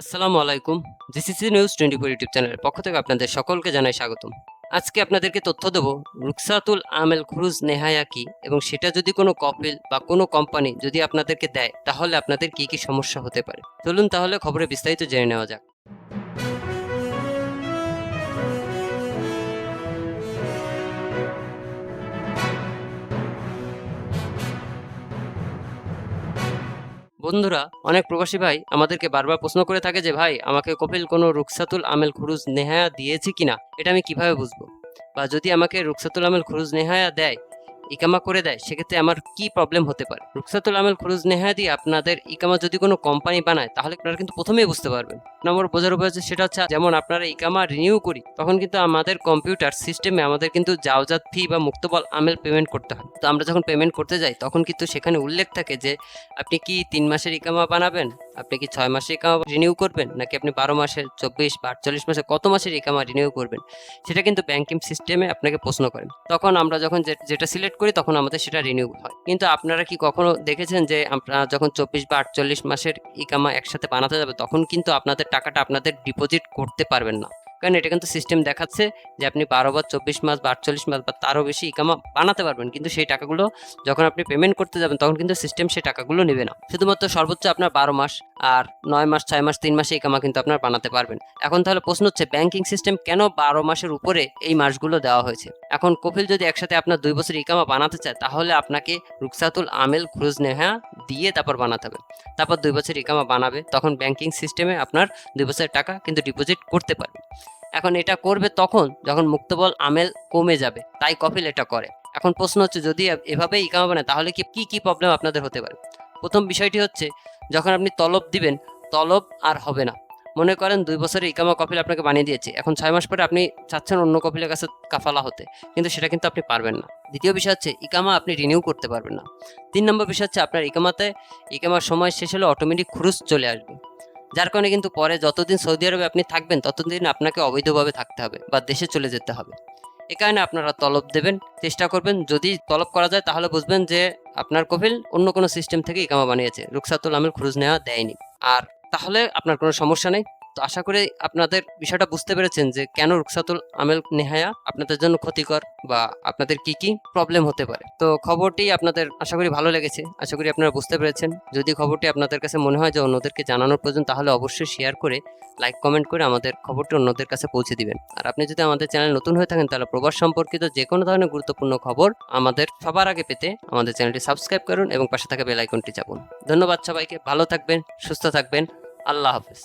আসসালামু আলাইকুম। GCC news 24 YouTube চ্যানেলের পক্ষ থেকে আপনাদের সকলকে জানাই স্বাগতম। আজকে আপনাদেরকে তথ্য দেব রুখসাতুল আমেল খুরুজ নেহায়া কি এবং সেটা যদি কোনো কপিল বা কোনো কোম্পানি যদি আপনাদেরকে দেয় তাহলে আপনাদের কি কি সমস্যা হতে পারে। চলুন তাহলে খবরে বিস্তারিত জেনে নেওয়া যাক। বন্ধুরা, অনেক প্রবাসী ভাই আমাদেরকে বারবার প্রশ্ন করে থাকে যে ভাই আমাকে কপিল কোনো রুখসাতুল আমেল খুরুজ নেহায়া দিয়েছে কিনা এটা আমি কিভাবে বুঝবো, বা যদি আমাকে রুখসাতুল আমেল খুরুজ নেহায়া দেয়, ইকামা করে দেয়, সেক্ষেত্রে আমার কি প্রবলেম হতে পারে। রুখসাতুল আমেল খুরুজ নেহায়া দিয়ে আপনাদের ইকামা যদি কোনো কোম্পানি বানায় তাহলে আপনারা কিন্তু প্রথমেই বুঝতে পারবেন। নম্বর বোঝার উপায় হচ্ছে সেটা হচ্ছে যেমন আপনারা ইকামা রিনিউ করি তখন কিন্তু আমাদের কম্পিউটার সিস্টেমে আমাদের কিন্তু জাওজাত ফি বা মুক্তবল আমেল পেমেন্ট করতে হয়। তো আমরা যখন পেমেন্ট করতে যাই তখন কিন্তু সেখানে উল্লেখ থাকে যে আপনি কি 3 মাসের ইকামা বানাবেন, আপনি কি 6 মাসের ইকামা রিনিউ করবেন, নাকি আপনি 12 মাসের, 24 বা 48 মাসের কত মাসের ইকামা রিনিউ করবেন, সেটা কিন্তু ব্যাংকিং সিস্টেমে আপনাকে প্রশ্ন করেন। তখন আমরা যখন যেটা সিলেক্ট করি তখন আমাদের সেটা রিনিউ হয়। কিন্তু আপনারা কি কখনো দেখেছেন যে আপনারা যখন 24 বা 48 মাসের ইকামা একসাথে বানাতে যাবে তখন কিন্তু আপনাদের টাকাটা আপনাদের ডিপোজিট করতে পারবেন না, কারণ এটা কিন্তু সিস্টেম দেখাচ্ছে যে আপনি 12 বা 24 মাস বা 48 মাস বা তারও বেশি ইকামা বানাতে পারবেন, কিন্তু সেই টাকাগুলো যখন আপনি পেমেন্ট করতে যাবেন তখন কিন্তু সিস্টেম সেই টাকাগুলো নেবে না। শুধুমাত্র সর্বোচ্চ আপনার 12 মাস আর 9 মাস, 6 মাস, 3 মাসে ইকামা কিন্তু আপনার বানাতে পারবেন। এখন তাহলে প্রশ্ন হচ্ছে ব্যাংকিং সিস্টেম কেন 12 মাসের উপরে এই মাসগুলো দেওয়া হয়েছে। এখন কপিল যদি একসাথে আপনার 2 বছর ইকামা বানাতে চায় তাহলে আপনাকে রুখসাতুল আমেল খুরুজ নেহায়া দিয়ে তারপর বানাতে হবে। তারপর 2 বছর ইকামা বানাবে, তখন ব্যাংকিং সিস্টেমে আপনার 2 বছরের টাকা কিন্তু ডিপোজিট করতে পারবে। এখন এটা করবে তখন যখন মুক্তবল আমেল কমে যাবে, তাই কপিল এটা করে। এখন প্রশ্ন হচ্ছে যদি এভাবে ইকামা বানায় তাহলে কি কি প্রবলেম আপনাদের হতে পারে। প্রথম বিষয়টি হচ্ছে যখন আপনি তলব দিবেন তলব আর হবে না। মনে করেন 2 বছরের ইকামা কপিল আপনাকে বানিয়ে দিয়েছে, এখন 6 মাস পরে আপনি চাচ্ছেন অন্য কপিলের কাছে কাফালা হতে, কিন্তু সেটা কিন্তু আপনি পারবেন না। দ্বিতীয় বিষয় হচ্ছে ইকামা আপনি রিনিউ করতে পারবেন না। 3 নম্বর বিষয় হচ্ছে আপনার ইকামার সময় শেষ হলে অটোমেটিক খুরুজ চলে আসবে, যার কারণে কিন্তু পরে যতদিন সৌদি আরবে আপনি থাকবেন ততদিন আপনাকে অবৈধভাবে থাকতে হবে বা দেশে চলে যেতে হবে। এ কারণে আপনারা তলব দেবেন, চেষ্টা করবেন যদি তলব করা যায় তাহলে বুঝবেন যে আপনার কপিল অন্য কোনো সিস্টেম থেকে ইকামা বানিয়েছে, রুখসাতুল আমেল খুরুজ নেওয়া দেয়নি। আর তাহলে আপনার কোনো সমস্যা নেই। তো আশা করি আপনাদের বিষয়টা বুঝতে পেরেছেন যে কেন রুখসাতুল আমেল নেহায়া আপনাদের জন্য ক্ষতিকর বা আপনাদের কি কি প্রবলেম হতে পারে। তো খবরটি আপনাদের আশা করি ভালো লেগেছে, আশা করি আপনারা বুঝতে পেরেছেন। যদি খবরটি আপনাদের কাছে মনে হয় যে অন্যদেরকে জানানোর প্রয়োজন তাহলে অবশ্যই শেয়ার করে, লাইক, কমেন্ট করে আমাদের খবরটি অন্যদের কাছে পৌঁছে দিবেন। আর আপনি যদি আমাদের চ্যানেল নতুন হয়ে থাকেন তাহলে প্রবাস সম্পর্কিত যে কোনো ধরনের গুরুত্বপূর্ণ খবর আমাদের সবার আগে পেতে আমাদের চ্যানেলটি সাবস্ক্রাইব করুন এবং পাশে থাকা বেল আইকনটি চাপুন। ধন্যবাদ সবাইকে, ভালো থাকবেন, সুস্থ থাকবেন, আল্লাহ হাফেজ।